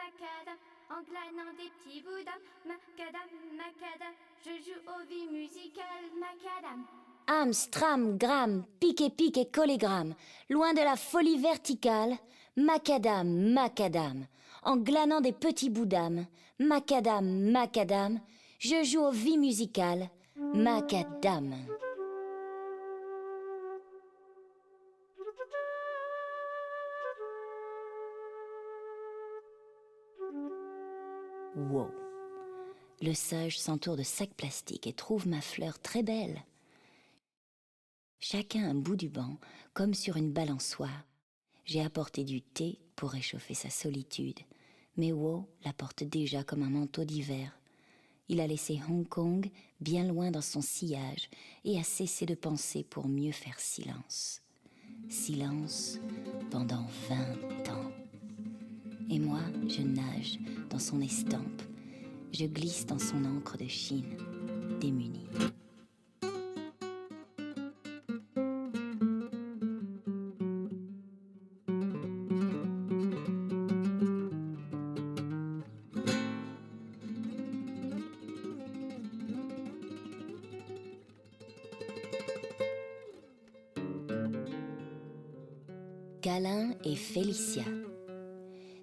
macadam, en glanant des petits bouts d'âme. Macadam, macadam, je joue aux vies musicales. Macadam. Âme, stram, gramme, pique et collégramme, loin de la folie verticale, macadam, macadam, en glanant des petits bouts d'âme, macadam, macadam, je joue aux vies musicales, macadam. Wow. Le sage s'entoure de sacs plastiques et trouve ma fleur très belle. Chacun un bout du banc, comme sur une balançoire. J'ai apporté du thé pour réchauffer sa solitude, mais Wo la porte déjà comme un manteau d'hiver. Il a laissé Hong Kong bien loin dans son sillage et a cessé de penser pour mieux faire silence. Silence pendant 20 ans. Et moi, je nage dans son estampe. Je glisse dans son encre de Chine, démunie. Câlin et Félicia.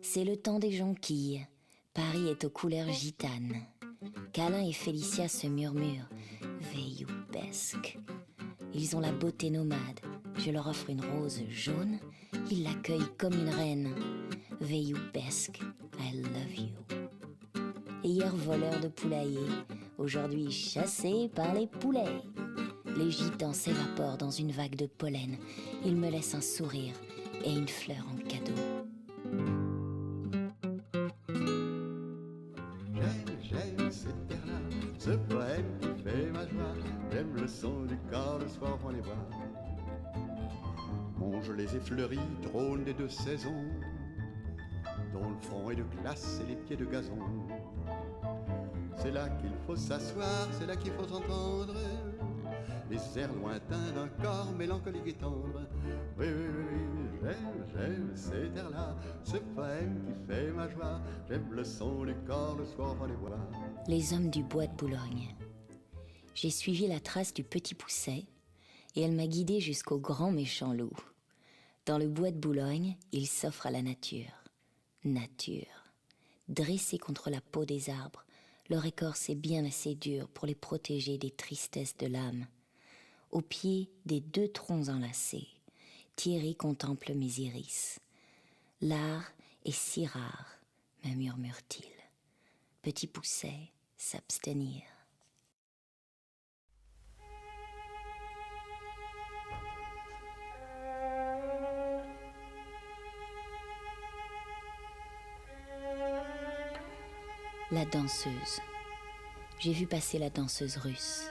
C'est le temps des jonquilles. Paris est aux couleurs gitanes. Câlin et Félicia se murmurent « Veilloupesque ». Ils ont la beauté nomade. Je leur offre une rose jaune. Ils l'accueillent comme une reine. « Veilloupesque, I love you ». Hier voleur de poulailler, aujourd'hui chassé par les poulets. Les gitans s'évaporent dans une vague de pollen. Ils me laissent un sourire et une fleur en cadeau. J'aime cette terre-là, ce poème qui fait ma joie. J'aime le son du corps le soir on les voit. Mongelés et fleuris trônent des deux saisons, dont le front est de glace et les pieds de gazon. C'est là qu'il faut s'asseoir, c'est là qu'il faut s'entendre les airs lointains d'un corps mélancolique et tendre. Oui, oui, oui, j'aime ces terres-là, ce poème qui fait ma joie. J'aime le son du corps le soir on les voit. Les hommes du bois de Boulogne. J'ai suivi la trace du petit pousset et elle m'a guidée jusqu'au grand méchant loup. Dans le bois de Boulogne, il s'offre à la nature. Nature. Dressés contre la peau des arbres, leur écorce est bien assez dure pour les protéger des tristesses de l'âme. Au pied des deux troncs enlacés, Thierry contemple mes iris. L'art est si rare, me murmure-t-il. Petit pousset, s'abstenir. La danseuse. J'ai vu passer la danseuse russe.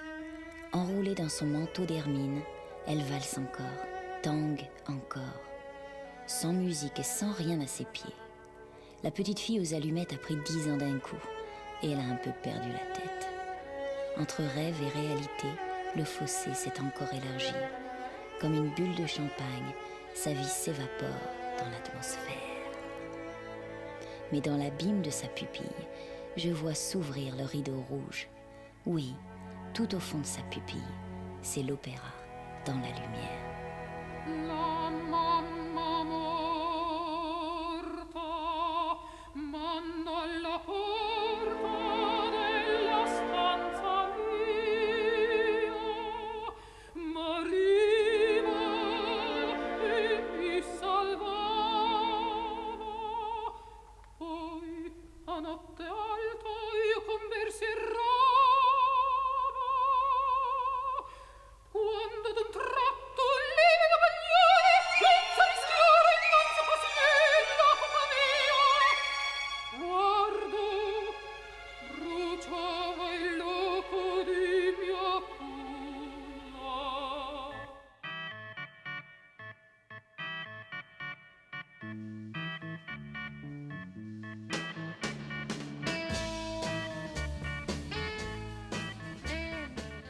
Enroulée dans son manteau d'hermine, elle valse encore, tangue encore. Sans musique et sans rien à ses pieds. La petite fille aux allumettes a pris 10 ans d'un coup et elle a un peu perdu la tête. Entre rêve et réalité, le fossé s'est encore élargi. Comme une bulle de champagne, sa vie s'évapore dans l'atmosphère. Mais dans l'abîme de sa pupille, je vois s'ouvrir le rideau rouge. Oui, tout au fond de sa pupille, c'est l'opéra dans la lumière. La mamma morta manda alla porta della stanza mia, m'arriva e mi salvava. Poi a notte alta io conversi quando d'un tratto livido bagnare senza rischiare e non si passi nella compagnia. Guardo, bruciava il loco di mia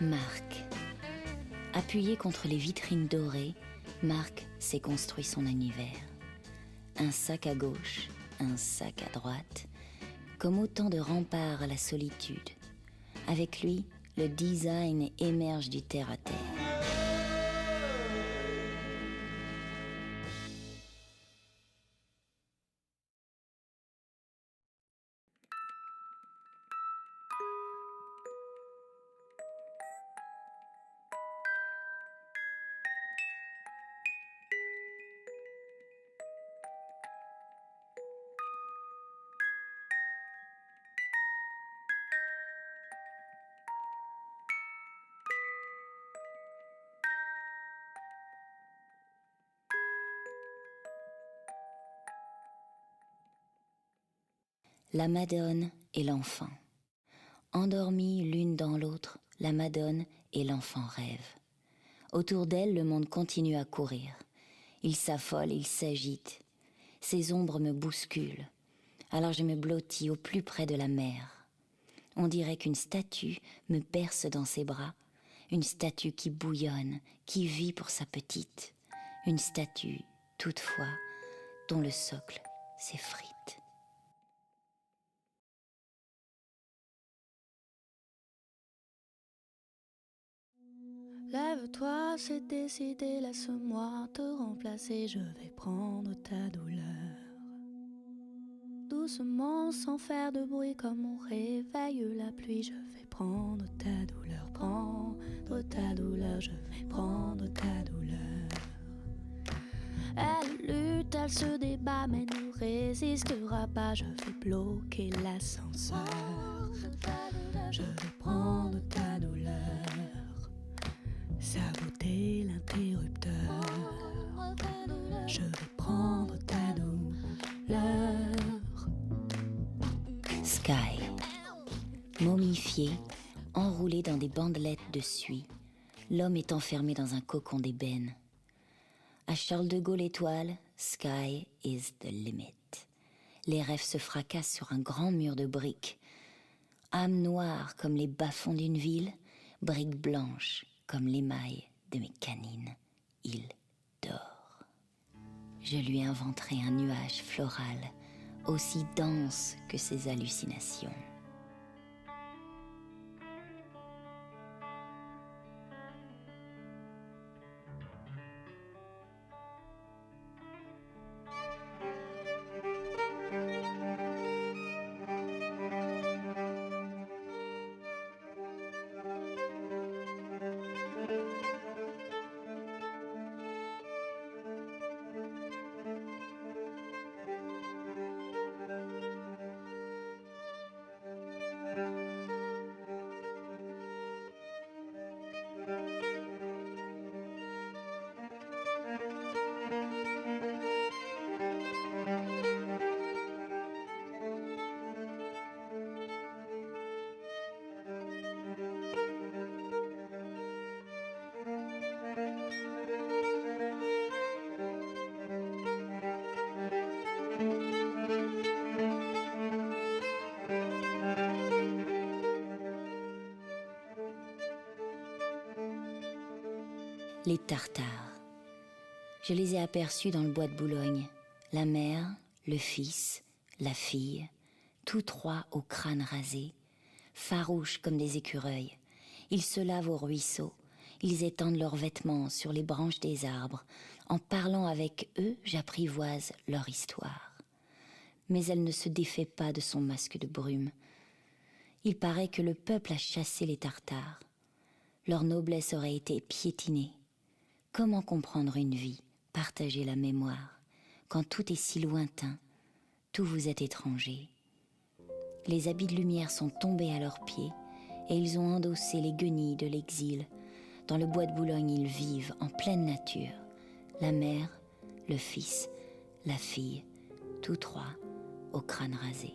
Marc. Appuyé contre les vitrines dorées, Marc s'est construit son univers. Un sac à gauche, un sac à droite, comme autant de remparts à la solitude. Avec lui, le design émerge du terre-à-terre. La Madone et l'enfant. Endormies l'une dans l'autre, la Madone et l'enfant rêvent. Autour d'elle, le monde continue à courir. Il s'affole, il s'agite. Ces ombres me bousculent. Alors je me blottis au plus près de la mer. On dirait qu'une statue me berce dans ses bras. Une statue qui bouillonne, qui vit pour sa petite. Une statue, toutefois, dont le socle s'effrite. Lève-toi, c'est décidé, laisse-moi te remplacer, je vais prendre ta douleur. Doucement, sans faire de bruit, comme on réveille la pluie, je vais prendre ta douleur, prendre ta douleur, je vais prendre ta douleur. Elle lutte, elle se débat, mais ne résistera pas, je vais bloquer l'ascenseur. Je vais prendre ta douleur. Saboter l'interrupteur. Je vais prendre ta douleur. Sky, momifié, enroulé dans des bandelettes de suie, l'homme est enfermé dans un cocon d'ébène. À Charles de Gaulle étoile, sky is the limit. Les rêves se fracassent sur un grand mur de briques. Âme noire comme les bas-fonds d'une ville, briques blanches comme l'émail de mes canines, il dort. Je lui inventerai un nuage floral, aussi dense que ses hallucinations. Les Tartares. Je les ai aperçus dans le bois de Boulogne. La mère, le fils, la fille, tous trois au crâne rasé, farouches comme des écureuils. Ils se lavent au ruisseau, ils étendent leurs vêtements sur les branches des arbres. En parlant avec eux, j'apprivoise leur histoire. Mais elle ne se défait pas de son masque de brume. Il paraît que le peuple a chassé les Tartares. Leur noblesse aurait été piétinée. Comment comprendre une vie, partager la mémoire, quand tout est si lointain, tout vous est étranger? Les habits de lumière sont tombés à leurs pieds et ils ont endossé les guenilles de l'exil. Dans le bois de Boulogne, ils vivent en pleine nature. La mère, le fils, la fille, tous trois au crâne rasé.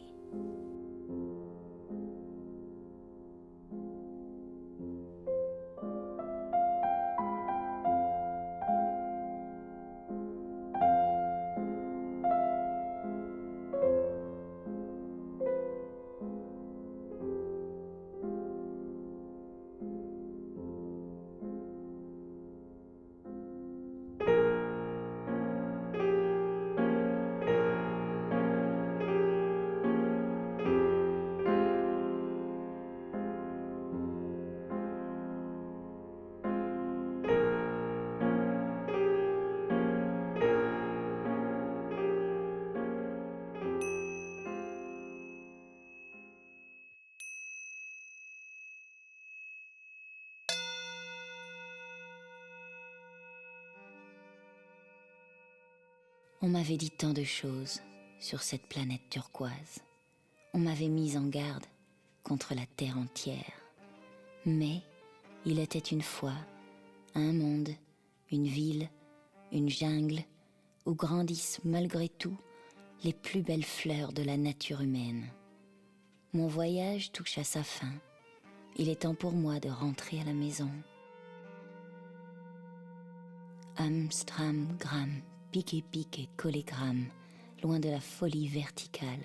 On m'avait dit tant de choses sur cette planète turquoise. On m'avait mise en garde contre la terre entière. Mais il était une fois un monde, une ville, une jungle où grandissent malgré tout les plus belles fleurs de la nature humaine. Mon voyage touche à sa fin. Il est temps pour moi de rentrer à la maison. Stram, gram, piqué, piqué, collé, gram, loin de la folie verticale.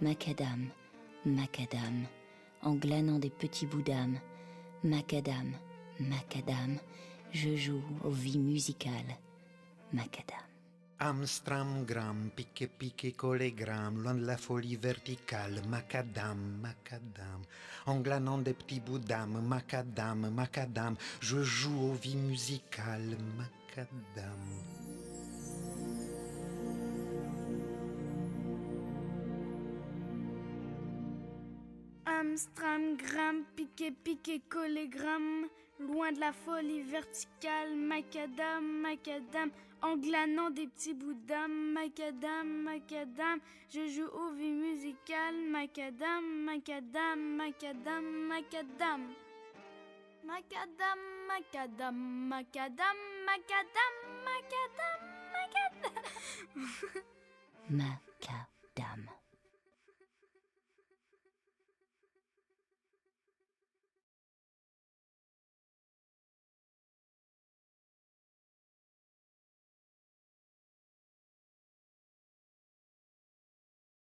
Macadam, macadam, en glanant des petits bouts d'âme. Macadam, macadam, je joue aux vies musicales. Macadam. Amstram, gram, piqué, piqué, collé, gram, loin de la folie verticale, macadam, macadam, en glanant des petits bouts d'âme, macadam, macadam, je joue aux vies musicales, macadam. Amstram, gram, piqué, piqué, collé, gram, loin de la folie verticale, macadam, macadam, en glanant des petits bouts d'âme, macadam, macadam, je joue aux vies musicales, macadam, macadam, macadam, macadam. Macadam, macadam, macadam, macadam, macadam, macadam. Macadam.